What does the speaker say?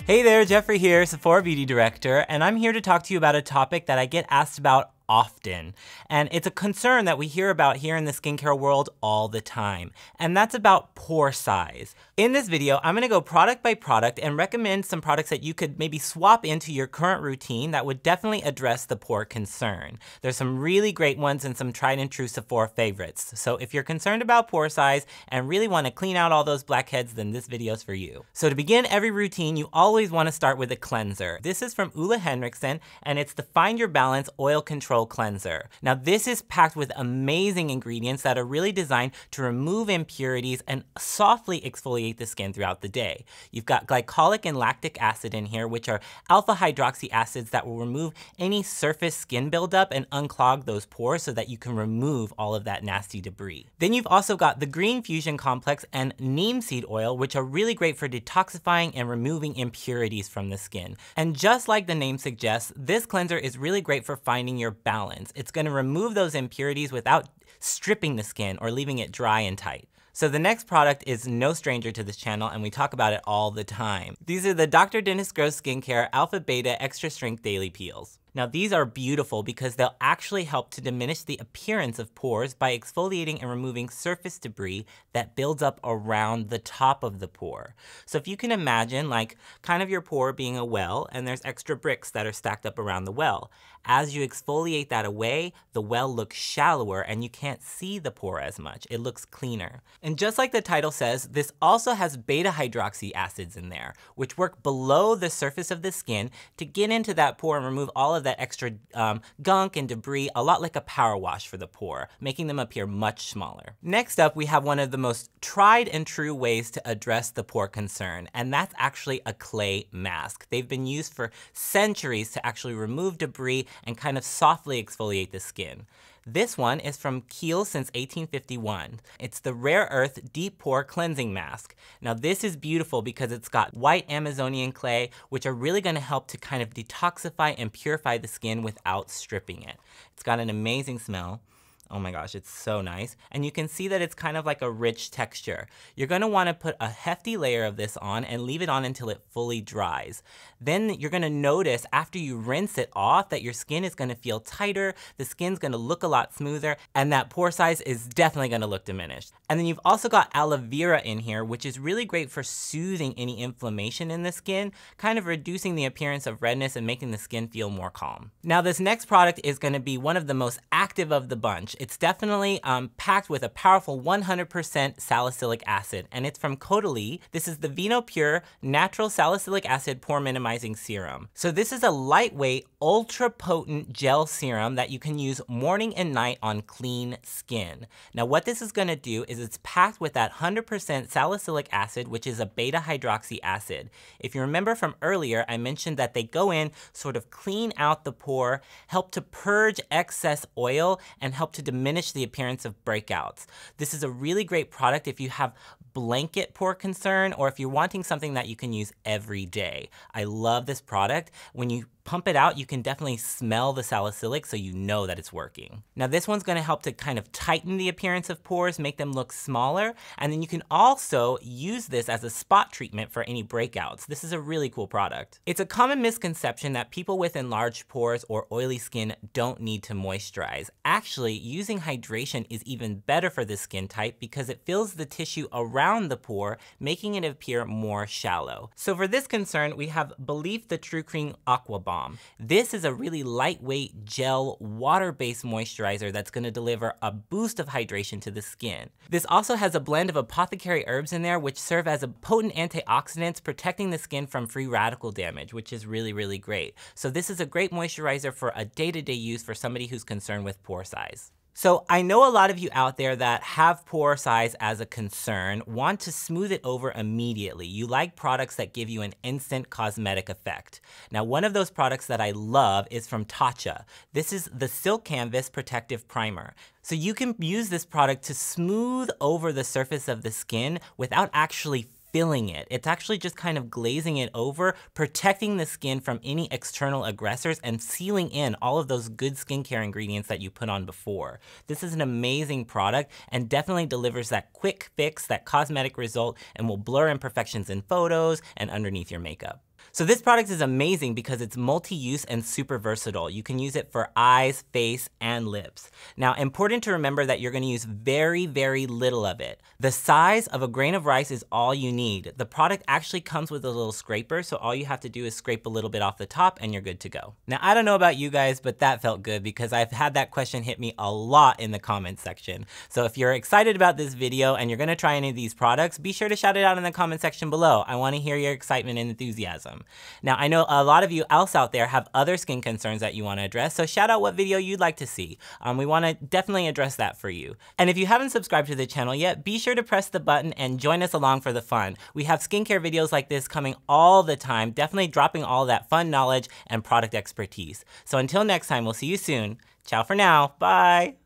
Hey there, Jeffrey here, Sephora Beauty Director, and I'm here to talk to you about a topic that I get asked about often. And it's a concern that we hear about here in the skincare world all the time, and that's about pore size. In this video, I'm gonna go product by product and recommend some products that you could maybe swap into your current routine that would definitely address the pore concern. There's some really great ones and some tried and true Sephora favorites. So if you're concerned about pore size and really wanna clean out all those blackheads, then this video's for you. So to begin every routine, you always wanna start with a cleanser. This is from Ulla Henriksen, and it's the Find Your Balance Oil Control Cleanser. Now this is packed with amazing ingredients that are really designed to remove impurities and softly exfoliate the skin throughout the day. You've got glycolic and lactic acid in here, which are alpha hydroxy acids that will remove any surface skin buildup and unclog those pores so that you can remove all of that nasty debris. Then you've also got the Green Fusion Complex and neem seed oil, which are really great for detoxifying and removing impurities from the skin. And just like the name suggests, this cleanser is really great for finding your balance. It's going to remove those impurities without stripping the skin or leaving it dry and tight. So the next product is no stranger to this channel, and we talk about it all the time. These are the Dr. Dennis Gross Skincare Alpha Beta Extra Strength Daily Peels. Now these are beautiful because they'll actually help to diminish the appearance of pores by exfoliating and removing surface debris that builds up around the top of the pore. So if you can imagine like kind of your pore being a well and there's extra bricks that are stacked up around the well. As you exfoliate that away, the well looks shallower and you can't see the pore as much. It looks cleaner. And just like the title says, this also has beta hydroxy acids in there, which work below the surface of the skin to get into that pore and remove all of that extra gunk and debris, a lot like a power wash for the pore, making them appear much smaller. Next up, we have one of the most tried and true ways to address the pore concern, and that's actually a clay mask. They've been used for centuries to actually remove debris and kind of softly exfoliate the skin. This one is from Kiehl since 1851. It's the Rare Earth Deep Pore Cleansing Mask. Now this is beautiful because it's got white Amazonian clay, which are really gonna help to kind of detoxify and purify the skin without stripping it. It's got an amazing smell. Oh my gosh, it's so nice. And you can see that it's kind of like a rich texture. You're gonna wanna put a hefty layer of this on and leave it on until it fully dries. Then you're gonna notice after you rinse it off that your skin is gonna feel tighter, the skin's gonna look a lot smoother, and that pore size is definitely gonna look diminished. And then you've also got aloe vera in here, which is really great for soothing any inflammation in the skin, kind of reducing the appearance of redness and making the skin feel more calm. Now this next product is gonna be one of the most active of the bunch. It's definitely packed with a powerful 100% salicylic acid, and it's from Caudalie. This is the Vino Pure Natural Salicylic Acid Pore Minimizing Serum. So this is a lightweight, ultra potent gel serum that you can use morning and night on clean skin. Now what this is gonna do is it's packed with that 100% salicylic acid, which is a beta hydroxy acid. If you remember from earlier, I mentioned that they go in, sort of clean out the pore, help to purge excess oil, and help to diminish the appearance of breakouts. This is a really great product if you have blanket pore concern or if you're wanting something that you can use every day. I love this product. When you pump it out, you can definitely smell the salicylic so you know that it's working. Now this one's gonna help to kind of tighten the appearance of pores, make them look smaller, and then you can also use this as a spot treatment for any breakouts. This is a really cool product. It's a common misconception that people with enlarged pores or oily skin don't need to moisturize. Actually, using hydration is even better for this skin type because it fills the tissue around the pore, making it appear more shallow. So for this concern, we have Belief the True Cream Aqua Balm. This is a really lightweight gel water-based moisturizer that's gonna deliver a boost of hydration to the skin. This also has a blend of apothecary herbs in there which serve as a potent antioxidants protecting the skin from free radical damage, which is really, really great. So this is a great moisturizer for a day-to-day use for somebody who's concerned with pore size. So I know a lot of you out there that have pore size as a concern want to smooth it over immediately. You like products that give you an instant cosmetic effect. Now, one of those products that I love is from Tatcha. This is the Silk Canvas Protective Primer. So you can use this product to smooth over the surface of the skin without actually filling it. It's actually just kind of glazing it over, protecting the skin from any external aggressors and sealing in all of those good skincare ingredients that you put on before. This is an amazing product and definitely delivers that quick fix, that cosmetic result, and will blur imperfections in photos and underneath your makeup. So this product is amazing because it's multi-use and super versatile. You can use it for eyes, face, and lips. Now, important to remember that you're gonna use very, very little of it. The size of a grain of rice is all you need. The product actually comes with a little scraper, so all you have to do is scrape a little bit off the top and you're good to go. Now, I don't know about you guys, but that felt good because I've had that question hit me a lot in the comments section. So if you're excited about this video and you're gonna try any of these products, be sure to shout it out in the comment section below. I wanna hear your excitement and enthusiasm. Now, I know a lot of you else out there have other skin concerns that you want to address, so shout out what video you'd like to see. We want to definitely address that for you. And if you haven't subscribed to the channel yet, be sure to press the button and join us along for the fun. We have skincare videos like this coming all the time, definitely dropping all that fun knowledge and product expertise. So until next time, we'll see you soon. Ciao for now. Bye.